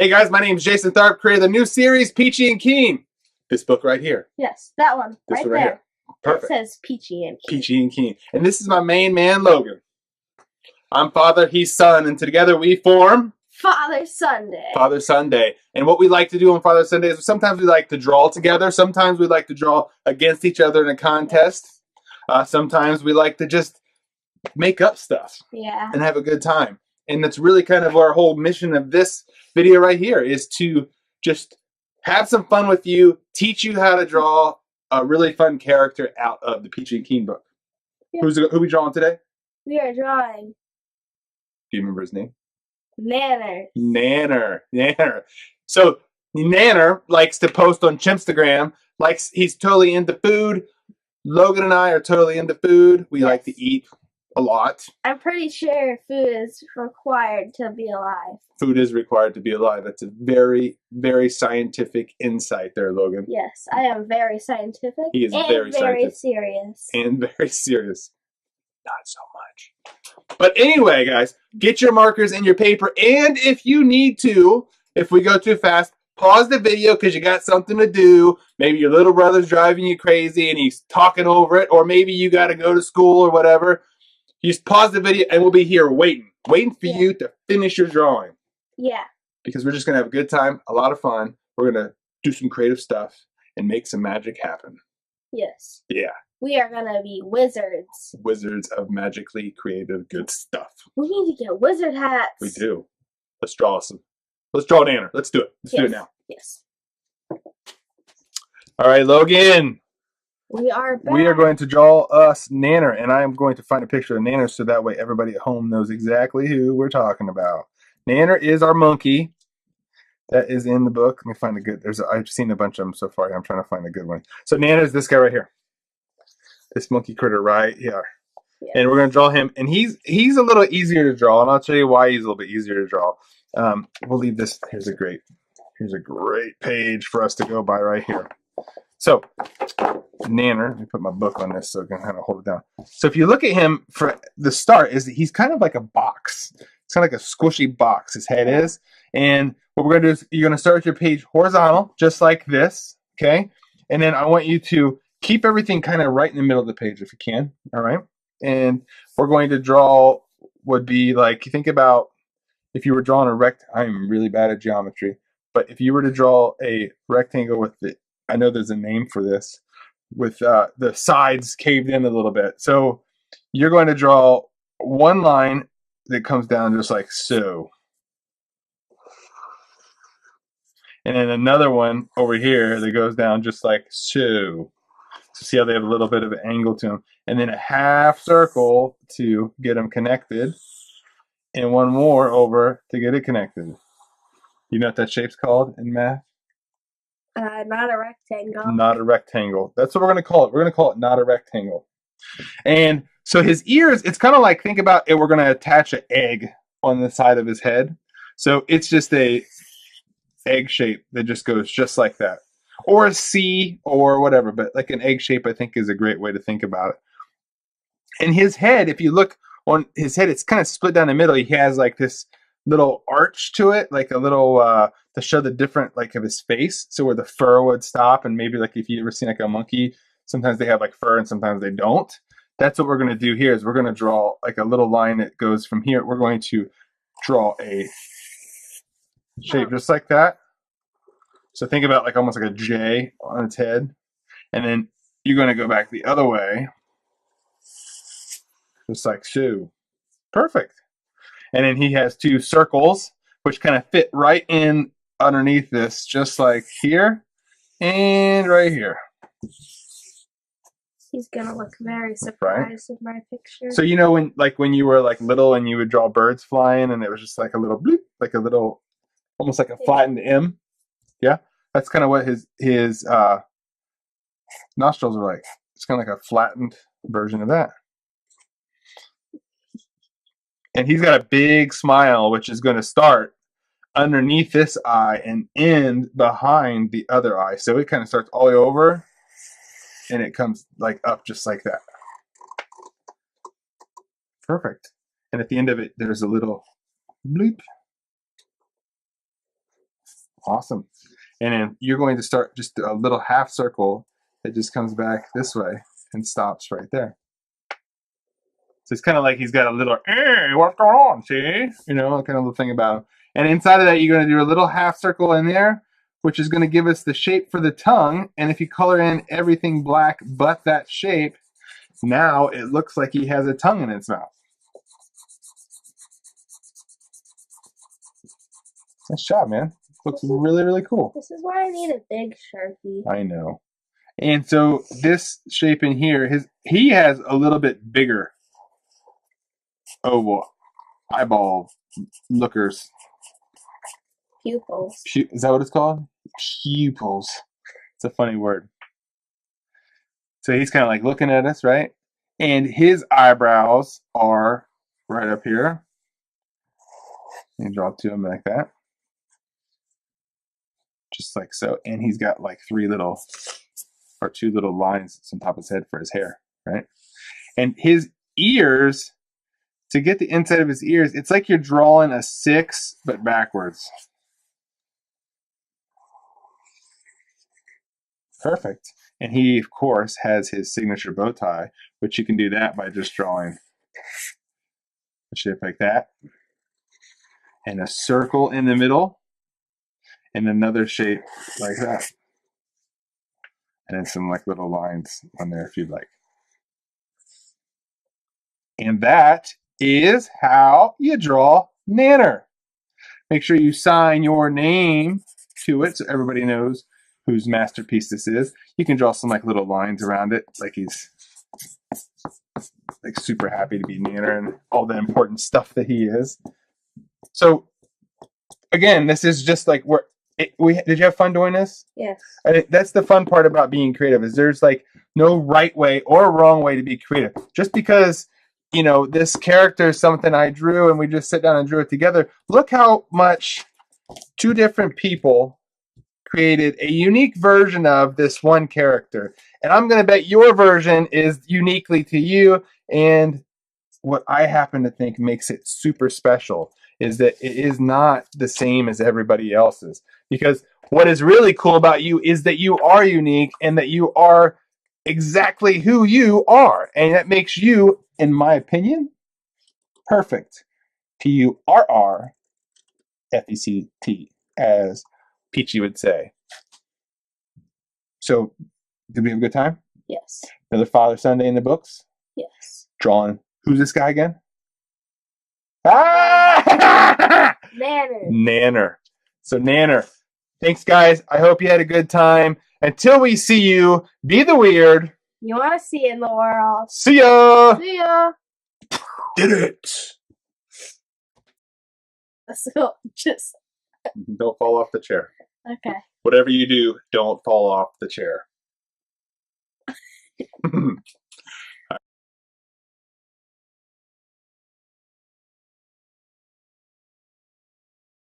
Hey guys, my name is Jason Tharp, creator of the new series, Peachy and Keen. This book right here. Yes, that one. This right one right there. Here. Perfect. It says Peachy and Keen. Peachy and Keen. And this is my main man, Logan. I'm father, he's son, and together we form Father Sunday. Father Sunday. And what we like to do on Father Sunday is sometimes we like to draw together. Sometimes we like to draw against each other in a contest. Sometimes we like to just make up stuff. Yeah. And have a good time. And that's really kind of our whole mission of this video right here is to just have some fun with you, teach you how to draw a really fun character out of the Peachy and Keen book. Yeah. Who we drawing today? We are drawing. Do you remember his name? Nanner. Nanner. So Nanner likes to post on Chimpstagram. He's totally into food. Logan and I are totally into food. We like to eat a lot. I'm pretty sure food is required to be alive. Food is required to be alive. That's a very, very scientific insight there, Logan. Yes, I am very scientific. He is very serious. And very serious. Not so much. But anyway, guys, get your markers and your paper. And if you need to, if we go too fast, pause the video because you got something to do. Maybe your little brother's driving you crazy and he's talking over it. Or maybe you got to go to school or whatever. You just pause the video and we'll be here waiting for you to finish your drawing. Yeah. Because we're just going to have a good time, a lot of fun. We're going to do some creative stuff and make some magic happen. Yes. Yeah. We are going to be wizards. Wizards of magically creative good stuff. We need to get wizard hats. We do. Let's draw some. Let's draw Nanner. Let's do it. Let's do it now. Yes. All right, Logan. We are back. We are going to draw us Nanner, and I am going to find a picture of Nanner so that way everybody at home knows exactly who we're talking about. Nanner is our monkey that is in the book. Let me find a good. I've seen a bunch of them so far. I'm trying to find a good one. So Nanner is this guy right here. This monkey critter right here. Yeah. And we're going to draw him, and he's a little easier to draw, and I'll tell you why he's a little bit easier to draw. We'll leave this. Here's a great page for us to go by right here. So Nanner, let me put my book on this so I can kind of hold it down. So if you look at him for the start, he's kind of like a box. It's kind of like a squishy box, his head is. And what we're going to do is you're going to start your page horizontal, just like this, okay? And then I want you to keep everything kind of right in the middle of the page if you can, all right? And we're going to draw would be like, think about if you were drawing a I'm really bad at geometry, but if you were to draw a rectangle with I know there's a name for this, with the sides caved in a little bit. So you're going to draw one line that comes down just like so. And then another one over here that goes down just like so. So see how they have a little bit of an angle to them. And then a half circle to get them connected. And one more over to get it connected. You know what that shape's called in math? Not a rectangle. Not a rectangle. That's what we're going to call it. We're going to call it not a rectangle. And so his ears, it's kind of like, think about it, we're going to attach an egg on the side of his head. So it's just a egg shape that just goes just like that. Or a C or whatever, but like an egg shape I think is a great way to think about it. And his head, if you look on his head, it's kind of split down the middle. He has like this little arch to it, like a little to show the different like of his face, so where the fur would stop. And maybe like if you ever seen like a monkey, sometimes they have like fur and sometimes they don't. That's what we're going to do here is we're going to draw like a little line that goes from here. We're going to draw a shape just like that. So think about like almost like a J on its head, and then you're going to go back the other way just like so. Perfect. And then he has two circles which kind of fit right in underneath this, just like here and right here. He's gonna look very surprised with my picture. So you know when you were like little and you would draw birds flying and it was just like a little bloop, like a little, almost like a flattened M. Yeah, that's kind of what his nostrils are like. It's kind of like a flattened version of that. And he's got a big smile, which is going to start underneath this eye and end behind the other eye. So it kind of starts all the way over and it comes like up just like that. Perfect. And at the end of it, there's a little bleep. Awesome. And then you're going to start just a little half circle that just comes back this way and stops right there. So it's kind of like he's got a little, hey, what's going on, see? You know, kind of little thing about him. And inside of that, you're going to do a little half circle in there, which is going to give us the shape for the tongue. And if you color in everything black but that shape, now it looks like he has a tongue in its mouth. Nice job, man. Looks really, really cool. This is why I need a big Sharpie. I know. And so this shape in here, he has a little bit bigger oval eyeball lookers. Pupils. Is that what it's called? Pupils. It's a funny word. So he's kind of like looking at us, right? And his eyebrows are right up here. You draw to him like that. Just like so. And he's got like two little lines on top of his head for his hair, right? And his ears, to get the inside of his ears, it's like you're drawing a 6, but backwards. Perfect. And he, of course, has his signature bow tie, which you can do that by just drawing a shape like that. And a circle in the middle. And another shape like that. And then some like little lines on there if you'd like. And that is how you draw Nanner. Make sure you sign your name to it so everybody knows whose masterpiece this is. You can draw some like little lines around it, like he's like super happy to be Nanner and all the important stuff that he is. So again, this is just like did you have fun doing this? Yes. That's the fun part about being creative, is there's like no right way or wrong way to be creative. Just because, you know, this character is something I drew and we just sit down and drew it together, look how much two different people created a unique version of this one character. And I'm going to bet your version is uniquely to you. And what I happen to think makes it super special is that it is not the same as everybody else's. Because what is really cool about you is that you are unique and that you are exactly who you are. And that makes you, in my opinion, perfect. P-U-R-R-F-E-C-T, as Peachy would say. So, did we have a good time? Yes. Another Father Sunday in the books? Yes. Drawing. Who's this guy again? Ah! Nanner. Nanner. So, Nanner. Thanks, guys. I hope you had a good time. Until we see you, be the weird. You want to see in the world. See ya. See ya. Did it. So, just. Don't fall off the chair. Okay. Whatever you do, don't fall off the chair.